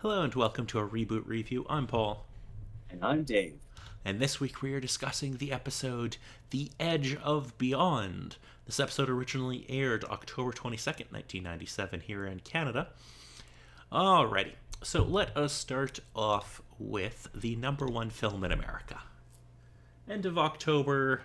Hello and welcome to a Reboot review. I'm Paul. And I'm Dave. And this week we are discussing the episode The Edge of Beyond. This episode originally aired October 22nd, 1997 here in Canada. Alrighty, so let us start off with the number one film in America. End of October.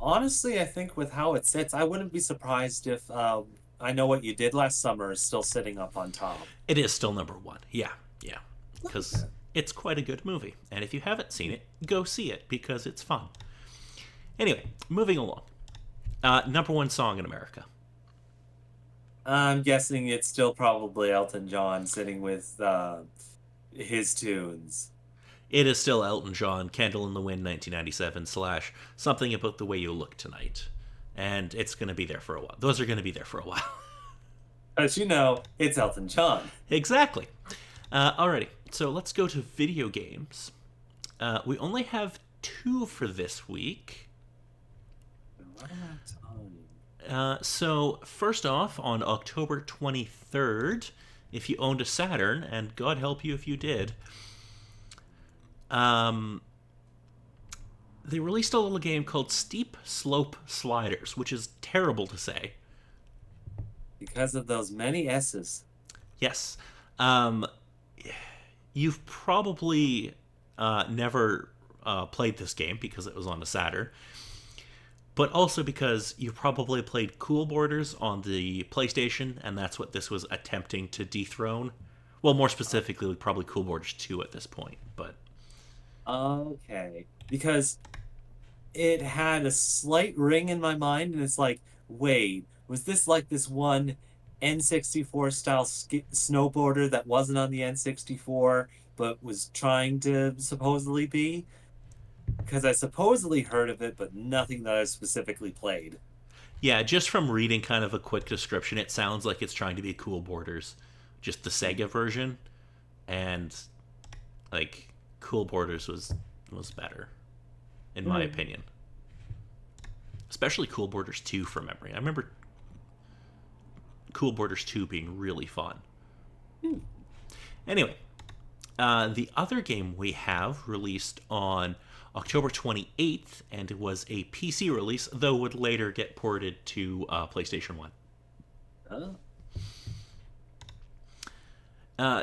Honestly, I think with how it sits, I wouldn't be surprised if I Know What You Did Last Summer is still sitting up on top. It is still number one. Yeah. Because it's quite a good movie. And if you haven't seen it, go see it because it's fun. Anyway, moving along. Number one song in America. I'm guessing it's still probably Elton John sitting with his tunes. It is still Elton John, Candle in the Wind 1997 slash Something About the Way You Look Tonight. And it's going to be there for a while. Those are going to be there for a while. As you know, it's Elton John. Exactly. Alrighty, so let's go to video games. We only have two for this week. What am I telling So, first off, on October 23rd, if you owned a Saturn, and God help you if you did, um, they released a little game called Steep Slope Sliders, which is terrible to say. Because of those many S's. Yes. Um, you've probably never played this game because it was on a Saturn, but also because you probably played Cool Borders on the PlayStation, and that's what this was attempting to dethrone. Well, more specifically, probably Cool Borders 2 at this point, but Okay. Because it had a slight ring in my mind, and it's like, wait, was this like this one N64 style snowboarder that wasn't on the N64 but was trying to supposedly be? Because I supposedly heard of it, but nothing that I specifically played. yeah, just from reading kind of a quick description, it sounds like it's trying to be Cool Borders, just the Sega version, and like Cool Borders was better, in my Hmm. opinion. Especially Cool Borders 2 from memory. I remember Cool Borders 2 being really fun. Hmm. Anyway, the other game we have released on October 28th, and it was a PC release, though would later get ported to PlayStation 1. Oh.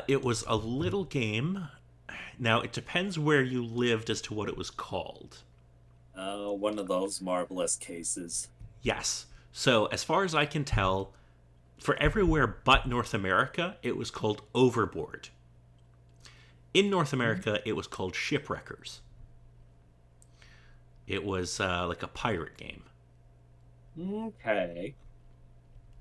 It was a little game. Now, it depends where you lived as to what it was called. One of those marvelous cases. Yes. So, as far as I can tell, for everywhere but North America, it was called Overboard. In North America, it was called Shipwreckers. It was like a pirate game. Okay.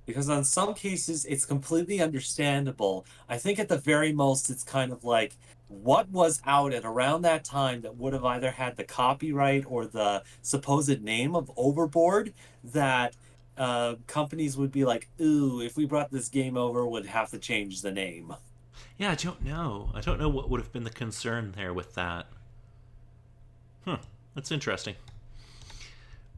Because on some cases, it's completely understandable. I think at the very most, it's kind of like what was out at around that time that would have either had the copyright or the supposed name of Overboard that companies would be like, ooh, if we brought this game over, would have to change the name. Yeah, I don't know. I don't know what would have been the concern there with that. That's interesting.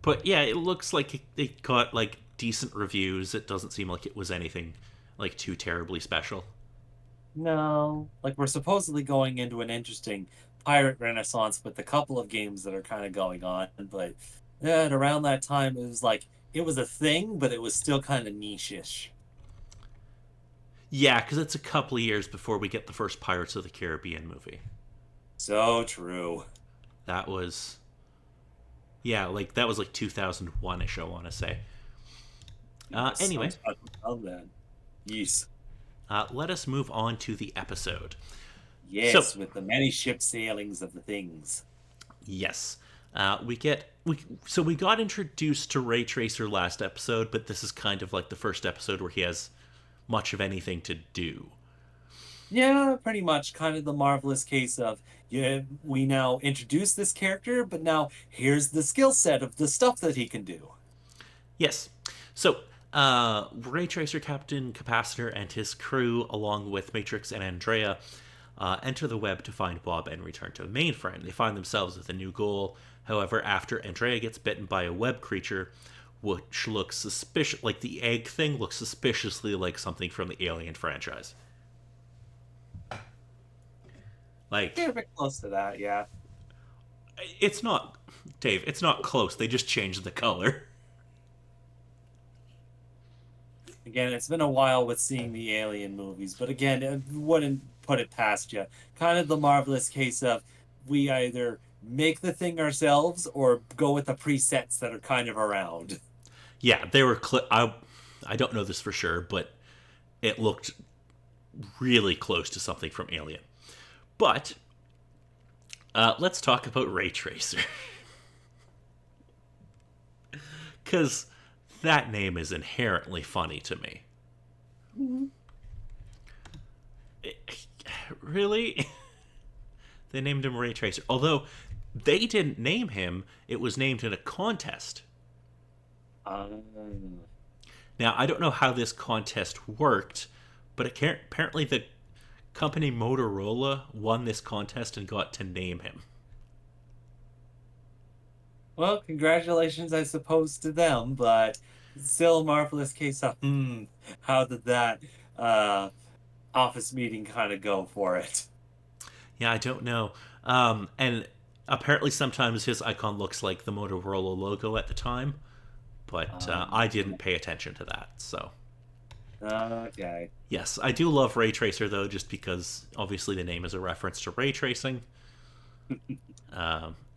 But yeah, it looks like it got like decent reviews. It doesn't seem like it was anything like too terribly special. No, like we're supposedly going into an interesting pirate renaissance with a couple of games that are kind of going on, but yeah, at around that time, it was like it was a thing, but it was still kind of niche-ish. Yeah, because it's a couple of years before we get the first Pirates of the Caribbean movie. So true. That was yeah, like that was like 2001ish. I want to say. Yes, Anyway, sometime around then. Yes, let us move on to the episode. So yes, with the many ship sailings of the things. yes, we got introduced to Ray Tracer last episode, but this is kind of like the first episode where he has much of anything to do. Yeah, pretty much kind of the marvelous case of, yeah, we now introduce this character, but now here's the skill set of the stuff that he can do. Yes. So, Ray Tracer Captain Capacitor and his crew, along with Matrix and Andrea, enter the web to find Bob and return to mainframe. They find themselves with a new goal. However, after Andrea gets bitten by a web creature, which looks suspicious. Like the egg thing looks suspiciously like something from the Alien franchise. They're Like a bit close to that, yeah. it's not, Dave. It's not close. They just changed the color. Again, it's been a while with seeing the Alien movies, but again, I wouldn't put it past you. Kind of the marvelous case of we either make the thing ourselves or go with the presets that are kind of around. Yeah, they were. I don't know this for sure, but it looked really close to something from Alien. But let's talk about Ray Tracer, because that name is inherently funny to me. Really? They named him Ray Tracer. Although they didn't name him, it was named in a contest. Um, Now, I don't know how this contest worked, but apparently the company Motorola won this contest and got to name him. well, congratulations, I suppose, to them, but still a marvelous case of, how did that uh, office meeting kind of go for it? Yeah, I don't know. And apparently sometimes his icon looks like the Motorola logo at the time, but Um, I didn't pay attention to that. So, okay. yes, I do love Ray Tracer, though, just because obviously the name is a reference to ray tracing.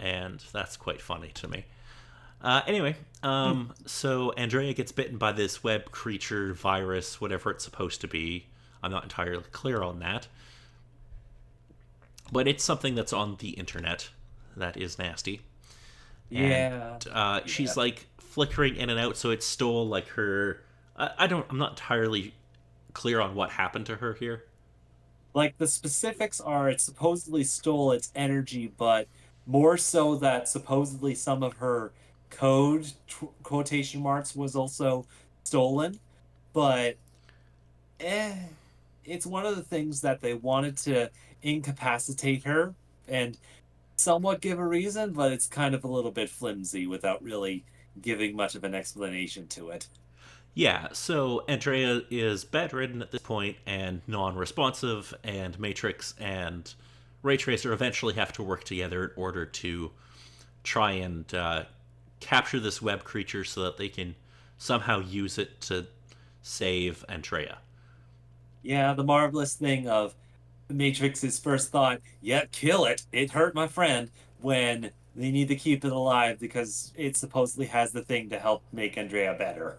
And that's quite funny to me. Anyway, so Andrea gets bitten by this web creature virus, whatever it's supposed to be. I'm not entirely clear on that, but it's something that's on the internet that is nasty. And Yeah. Yeah. she's like flickering in and out, so it stole like her. I don't. I'm not entirely clear on what happened to her here. Like the specifics are it supposedly stole its energy, but more so that supposedly some of her code quotation marks was also stolen. But eh, it's one of the things that they wanted to incapacitate her and somewhat give a reason, but it's kind of a little bit flimsy without really giving much of an explanation to it. Yeah, so Andrea is bedridden at this point and non responsive, and Matrix and Ray Tracer eventually have to work together in order to try and capture this web creature so that they can somehow use it to save Andrea. Yeah, the marvelous thing of Matrix's first thought, yeah, kill it. It hurt my friend when they need to keep it alive because it supposedly has the thing to help make Andrea better.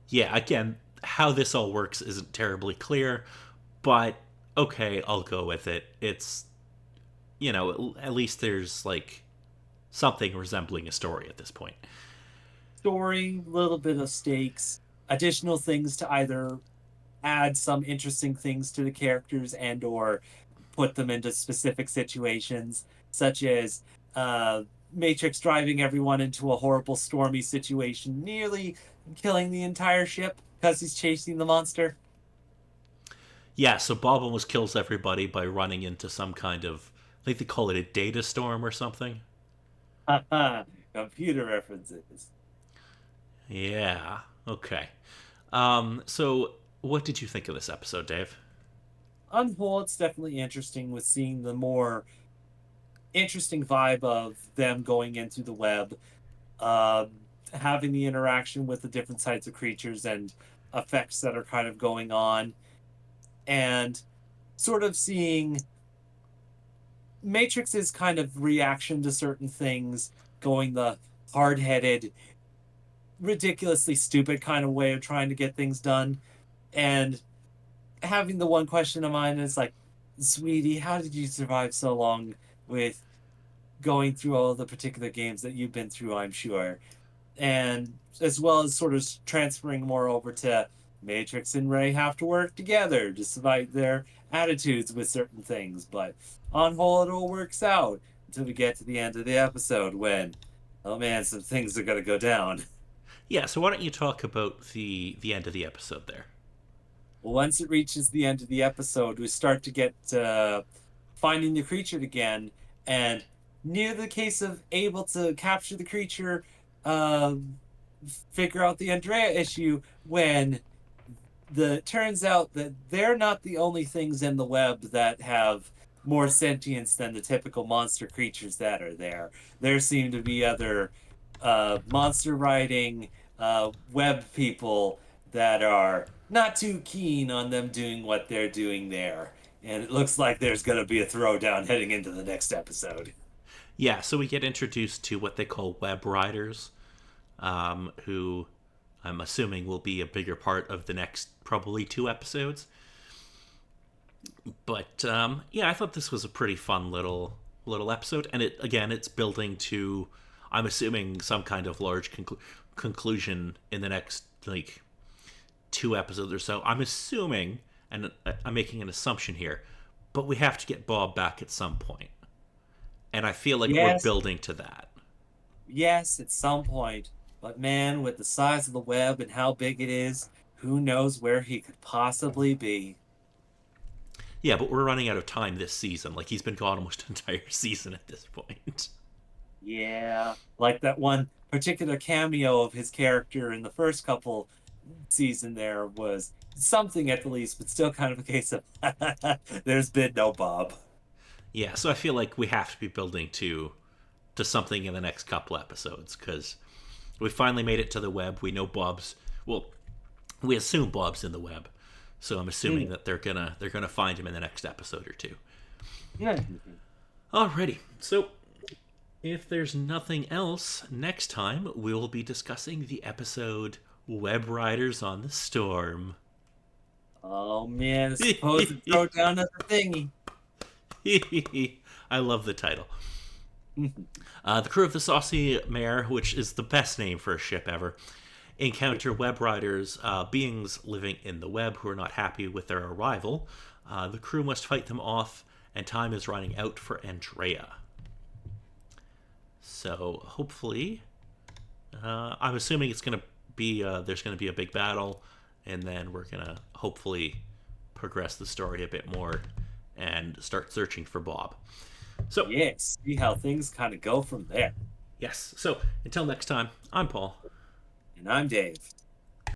Yeah, again, how this all works isn't terribly clear, but okay, I'll go with it. It's, at least there's like something resembling a story at this point. Story, little bit of stakes, additional things to either add some interesting things to the characters and or put them into specific situations, such as uh, Matrix driving everyone into a horrible stormy situation, nearly killing the entire ship because he's chasing the monster. Yeah, so Bob almost kills everybody by running into some kind of, I think they call it a data storm or something. Haha, computer references. Yeah, okay. So what did you think of this episode, Dave? On the whole, it's definitely interesting with seeing the more interesting vibe of them going into the web, uh, having the interaction with the different types of creatures and effects that are kind of going on, and sort of seeing Matrix's kind of reaction to certain things, going the hard headed, ridiculously stupid kind of way of trying to get things done. And having the one question of mine is like, sweetie, how did you survive so long with going through all the particular games that you've been through, I'm sure. And as well as sort of transferring more over to Matrix and Ray have to work together despite their attitudes with certain things. But on whole, it all works out until we get to the end of the episode when, oh man, some things are going to go down. Yeah, so why don't you talk about the end of the episode there? Well, once it reaches the end of the episode, we start to get finding the creature again, and near the case of able to capture the creature, uh, figure out the Andrea issue when the turns out that they're not the only things in the web that have more sentience than the typical monster creatures that are there. There seem to be other monster writing web people that are not too keen on them doing what they're doing there. And it looks like there's going to be a throwdown heading into the next episode. Yeah, so we get introduced to what they call web riders, who I'm assuming will be a bigger part of the next probably 2 episodes. But yeah, I thought this was a pretty fun little episode, and it again, it's building to, I'm assuming, some kind of large conclusion in the next like 2 episodes or so. I'm assuming, and I'm making an assumption here, but we have to get Bob back at some point, and I feel like we're Yes, building to that. yes, at some point. But man, with the size of the web and how big it is, who knows where he could possibly be. Yeah, but we're running out of time this season. Like he's been gone almost an entire season at this point. Yeah, like that one particular cameo of his character in the first couple season there was something at the least, but still kind of a case of there's been no Bob. Yeah, so I feel like we have to be building to something in the next couple episodes because we finally made it to the web. We know Bob's, well, we assume Bob's in the web, so I'm assuming Hmm. that they're gonna find him in the next episode or two. Yeah. Alrighty, so if there's nothing else, next time we will be discussing the episode Web Riders on the Storm. Oh man, supposed to throw down as a thingy. I love the title. The crew of the Saucy Mare, which is the best name for a ship ever, encounter web riders, beings living in the web who are not happy with their arrival. The crew must fight them off, and time is running out for Andrea. So hopefully, I'm assuming it's gonna be there's gonna be a big battle, and then we're gonna hopefully progress the story a bit more and start searching for Bob. So Yes, see how things kind of go from there. yes. So until next time, I'm Paul. And I'm Dave.